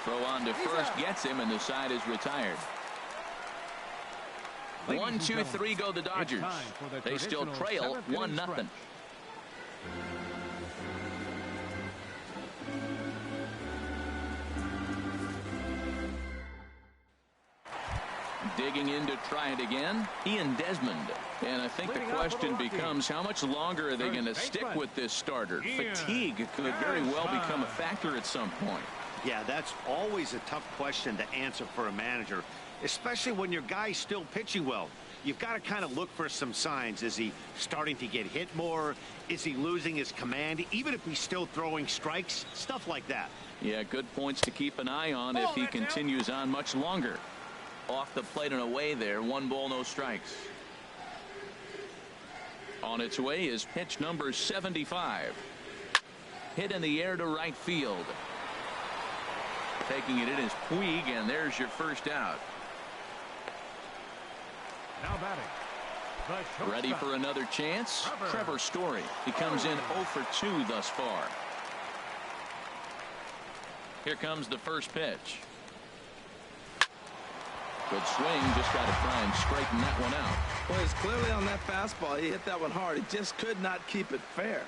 Throw on to first gets him, and the side is retired. 1, 2, 3 go the Dodgers. They still trail 1-0. Digging in to try it again, Ian Desmond. And I think the question becomes, how much longer are they going to stick with this starter? Fatigue could very well become a factor at some point. Yeah, that's always a tough question to answer for a manager, especially when your guy's still pitching well. You've got to kind of look for some signs. Is he starting to get hit more? Is he losing his command, even if he's still throwing strikes? Stuff like that. Yeah, good points to keep an eye on if he continues on much longer. Off the plate and away there. 1 ball, no strikes. On its way is pitch number 75. hit in the air to right field. Taking it in is Puig, and there's your first out. Now batting. Ready for another chance? Trevor Story. He comes in 0 for 2 thus far. Here comes the first pitch. Good swing. Just got to try and straighten that one out. Well, it's clearly on that fastball. He hit that one hard. He just could not keep it fair.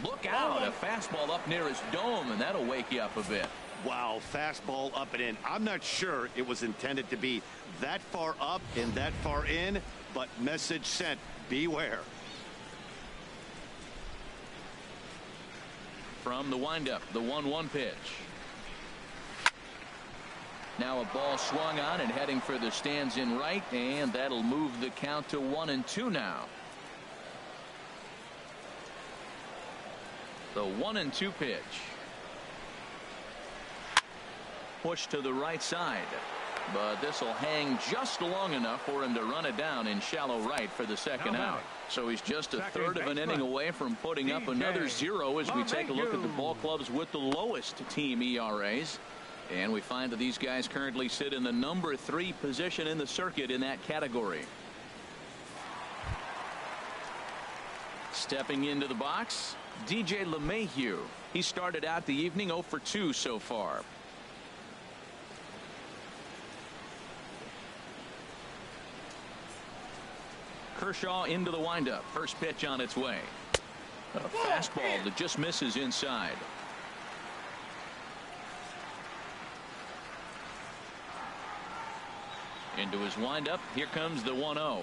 Look out. A fastball up near his dome, and that'll wake you up a bit. Wow, fastball up and in. I'm not sure it was intended to be that far up and that far in, but message sent. Beware. From the windup, the 1-1 pitch. Now a ball swung on and heading for the stands in right, and that'll move the count to 1-2 now. The 1-2 pitch. Push to the right side, but this will hang just long enough for him to run it down in shallow right for the second out. So he's just a third of an inning away from putting up another 0 as we take a look at the ball clubs with the lowest team ERAs. And we find that these guys currently sit in the number 3 position in the circuit in that category. Stepping into the box, DJ LeMahieu. He started out the evening 0 for 2 so far. Kershaw into the windup. First pitch on its way. A fastball that just misses inside. Into his windup. Here comes the 1-0.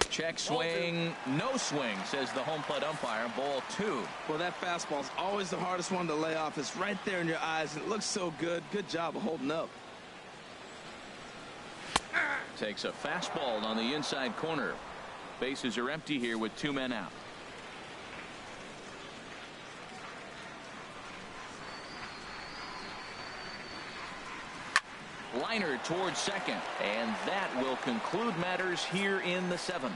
Check swing. No swing, says the home plate umpire. Ball 2. Well, that fastball is always the hardest one to lay off. It's right there in your eyes. It looks so good. Good job of holding up. Takes a fastball on the inside corner. Bases are empty here with 2 men out. Liner towards second, and that will conclude matters here in the 7th.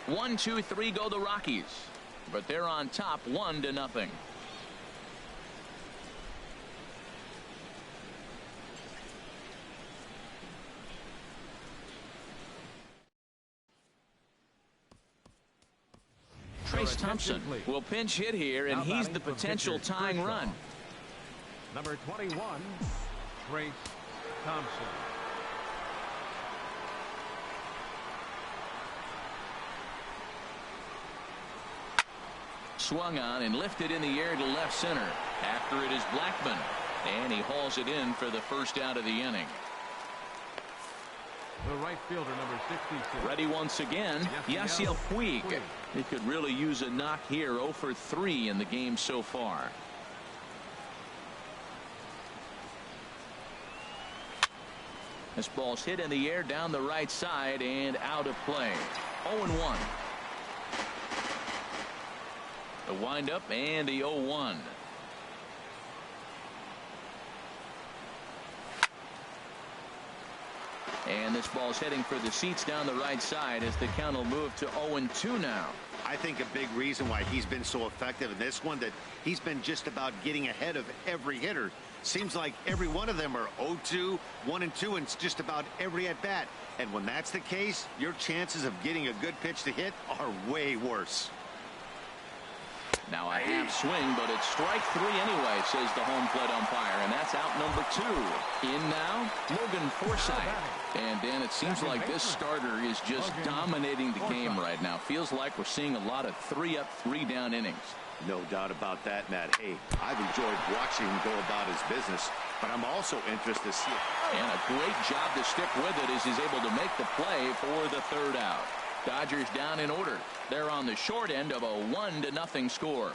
1-2-3 go the Rockies, but they're on top 1-0. Trace Thompson will pinch hit here, and he's the potential tying run. Number 21, Trace Thompson. Swung on and lifted in the air to left center. After it is Blackman, and he hauls it in for the first out of the inning. The right fielder, number 66. Ready once again, Yasiel Puig. He could really use a knock here. 0 for 3 in the game so far. This ball's hit in the air down the right side and out of play. 0-1. The windup and the 0-1. And this ball's heading for the seats down the right side as the count will move to 0-2 now. I think a big reason why he's been so effective in this one, that he's been just about getting ahead of every hitter. Seems like every one of them are 0-2, 1-2, and it's just about every at bat. And when that's the case, your chances of getting a good pitch to hit are way worse. Now a half swing, but it's strike 3 anyway, says the home plate umpire, and that's out number 2. In now, Logan Forsythe. And Dan, it seems like this starter is just dominating the game right now. Feels like we're seeing a lot of 3-up, 3-down innings. No doubt about that, Matt. Hey, I've enjoyed watching him go about his business, but I'm also interested to see it. And a great job to stick with it as he's able to make the play for the 3rd out. Dodgers down in order. They're on the short end of a 1-0 score.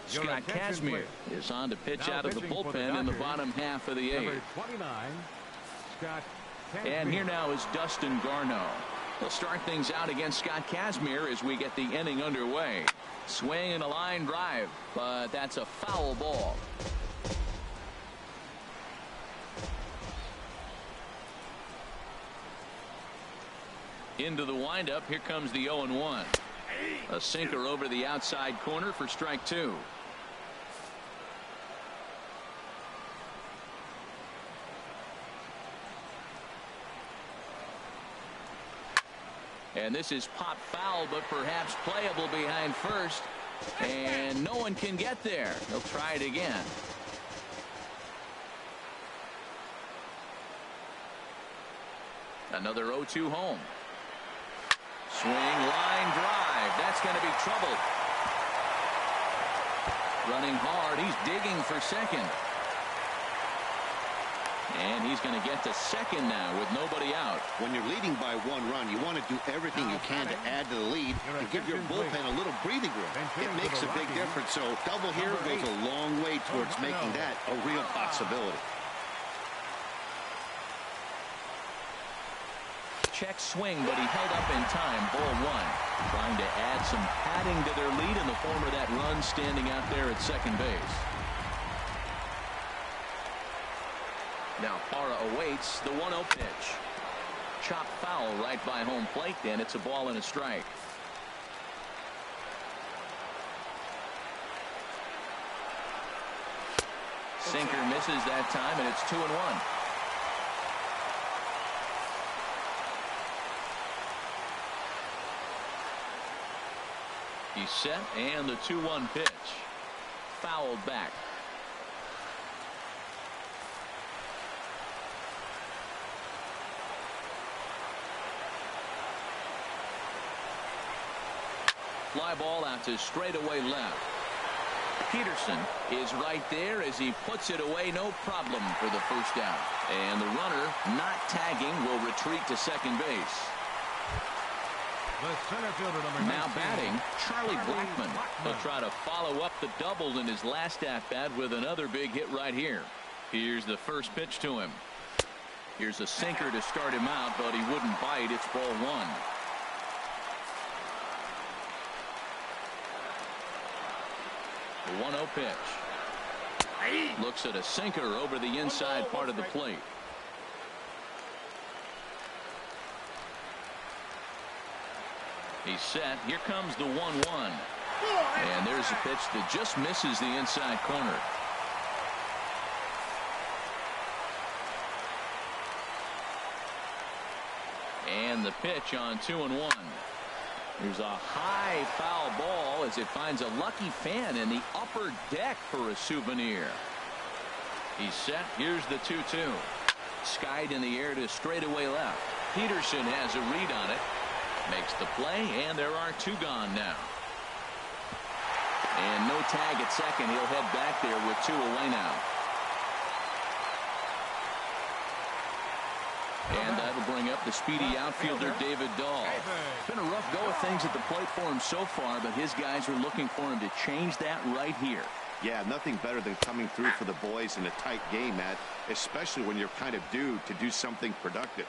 Scott Kazmir is on to pitch out of the bullpen in the bottom half of the 8th. Number 29, Scott Kazmir. And here now is Dustin Garneau. He'll start things out against Scott Kazmir as we get the inning underway. Swing and a line drive, but that's a foul ball. Into the windup. Here comes the 0-1. A sinker over the outside corner for strike two. And this is pop foul, but perhaps playable behind first. And no one can get there. He'll try it again. Another 0-2 home. Swing, line drive. That's going to be trouble. Running hard. He's digging for second. And he's going to get to second now with nobody out. When you're leading by 1 run, you want to do everything you can to add to the lead and give your bullpen a little breathing room. It makes a big difference. So double here goes a long way towards making that a real possibility. Check swing, but he held up in time. Ball one. Trying to add some padding to their lead in the form of that run standing out there at second base. Now Parra awaits the 1-0 pitch. Chop foul right by home plate, and it's a ball and a strike. Sinker misses that time, and it's 2-1. He's set, and the 2-1 pitch. Fouled back. Fly ball out to straightaway left. Peterson is right there as he puts it away, no problem for the first out. And the runner, not tagging, will retreat to second base. The center fielder, number 19, now batting, Charlie Blackmon. He'll try to follow up the double in his last at-bat with another big hit right here. Here's the first pitch to him. Here's a sinker to start him out, but he wouldn't bite. It's ball one. The 1-0 pitch. Looks at a sinker over the inside part of the plate. He's set. Here comes the 1-1. And there's a pitch that just misses the inside corner. And the pitch on 2-1. There's a high foul ball as it finds a lucky fan in the upper deck for a souvenir. He's set. Here's the 2-2. Skied in the air to straightaway left. Peterson has a read on it. Makes the play, and there are two gone now. And no tag at second. He'll head back there with two away now. And that'll bring up the speedy outfielder David Dahl. Been a rough go of things at the plate for him so far, but his guys are looking for him to change that right here. Yeah, nothing better than coming through for the boys in a tight game, Matt, especially when you're kind of due to do something productive.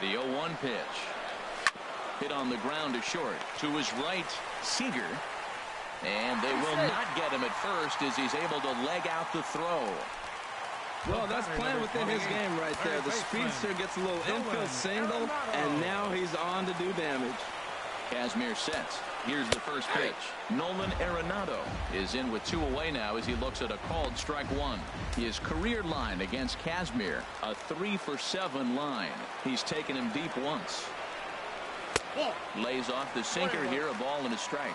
The 0-1 pitch. Hit on the ground to short. To his right, Seager. And they will not get him at first as he's able to leg out the throw. Well, that's playing within his game right there. The speedster gets a little infield single, and now he's on to do damage. Kazmir sets. Here's the first pitch. Nolan Arenado is in with two away now as he looks at a called strike one. His career line against Kazmir, a 3-for-7 line. He's taken him deep once. Lays off the sinker here, a ball and a strike.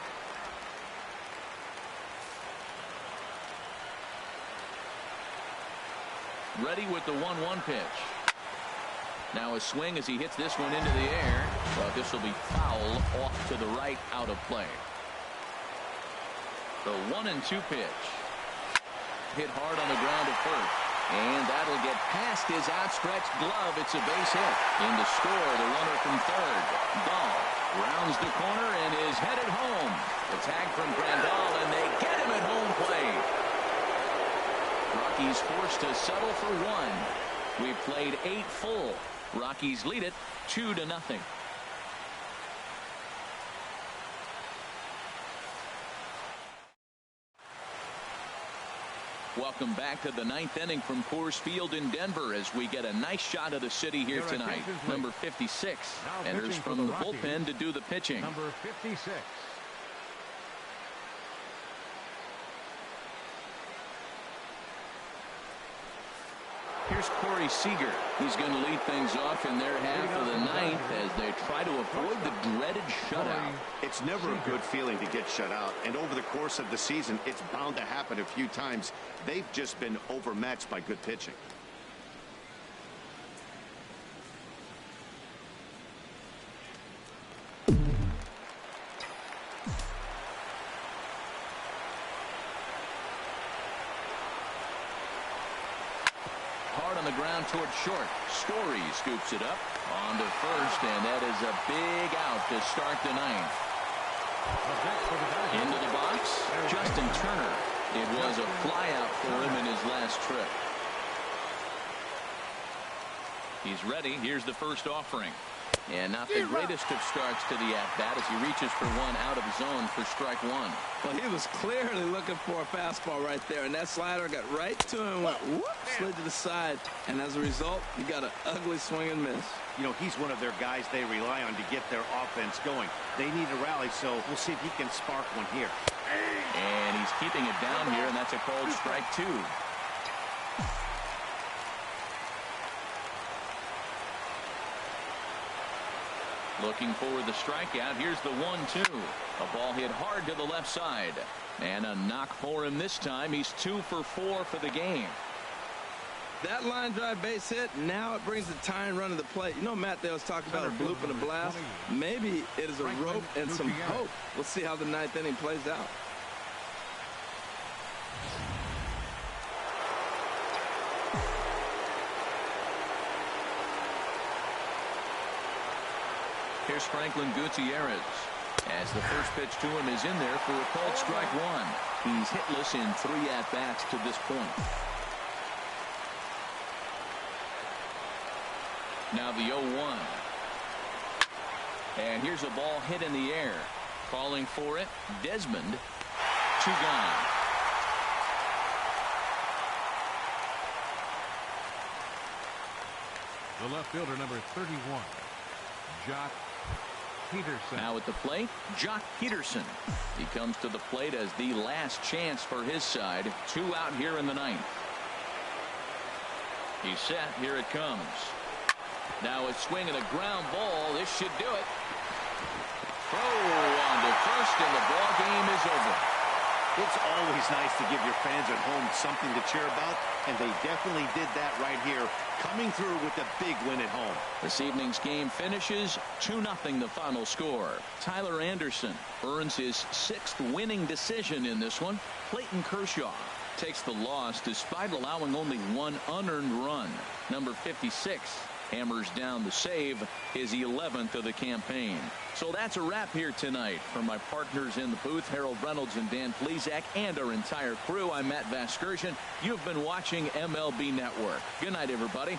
Ready with the 1-1 pitch. Now a swing as he hits this one into the air. But this will be foul off to the right, out of play. The 1-2 pitch. Hit hard on the ground at first. And that'll get past his outstretched glove. It's a base hit. In to score, the runner from third, Dahl. Rounds the corner and is headed home. The tag from Grandal, and they get him at home plate. Rockies forced to settle for one. We've played 8 full. Rockies lead it 2-0. Welcome back to the 9th inning from Coors Field in Denver as we get a nice shot of the city here tonight. Number 56 enters from the bullpen to do the pitching. Number 56. Here's Corey Seager. He's going to lead things off in their half of the 9th as they try to avoid the dreaded shutout. It's never a good feeling to get shut out, and over the course of the season, it's bound to happen a few times. They've just been overmatched by good pitching. Ground toward short. Story scoops it up on to first, and that is a big out to start the 9th. Into the box, Justin Turner. It was a fly out for him in his last trip. He's ready. Here's the first offering. And not the greatest of starts to the at-bat as he reaches for one out of zone for strike one. Well, he was clearly looking for a fastball right there, and that slider got right to him, went whoop, slid to the side, and as a result, he got an ugly swing and miss. You know, he's one of their guys they rely on to get their offense going. They need a rally, so we'll see if he can spark one here. And he's keeping it down here, and that's a called strike two. Looking for the strikeout. Here's the 1-2. A ball hit hard to the left side. And a knock for him this time. He's 2 for 4 for the game. That line drive base hit, now it brings the tying run to the plate. You know, Matt, they was talking about a bloop and a blast. Maybe it is a rope and some hope. We'll see how the 9th inning plays out. Here's Franklin Gutierrez as the first pitch to him is in there for a called strike one. He's hitless in 3 at-bats to this point. Now the 0-1. And here's a ball hit in the air. Calling for it, Desmond. 2 gone. The left fielder, number 31, Jock Peterson. Now at the plate, Jock Peterson. He comes to the plate as the last chance for his side. 2 out here in the 9th. He's set. Here it comes. Now it's swinging a ground ball. This should do it. Throw on to first, and the ball game is over. It's always nice to give your fans at home something to cheer about, and they definitely did that right here, coming through with a big win at home. This evening's game finishes 2-0 the final score. Tyler Anderson earns his 6th winning decision in this one. Clayton Kershaw takes the loss despite allowing only 1 unearned run. Number 56 hammers down the save, his 11th of the campaign. So that's a wrap here tonight. For my partners in the booth, Harold Reynolds and Dan Plesac, and our entire crew, I'm Matt Vasgersian. You've been watching MLB Network. Good night, everybody.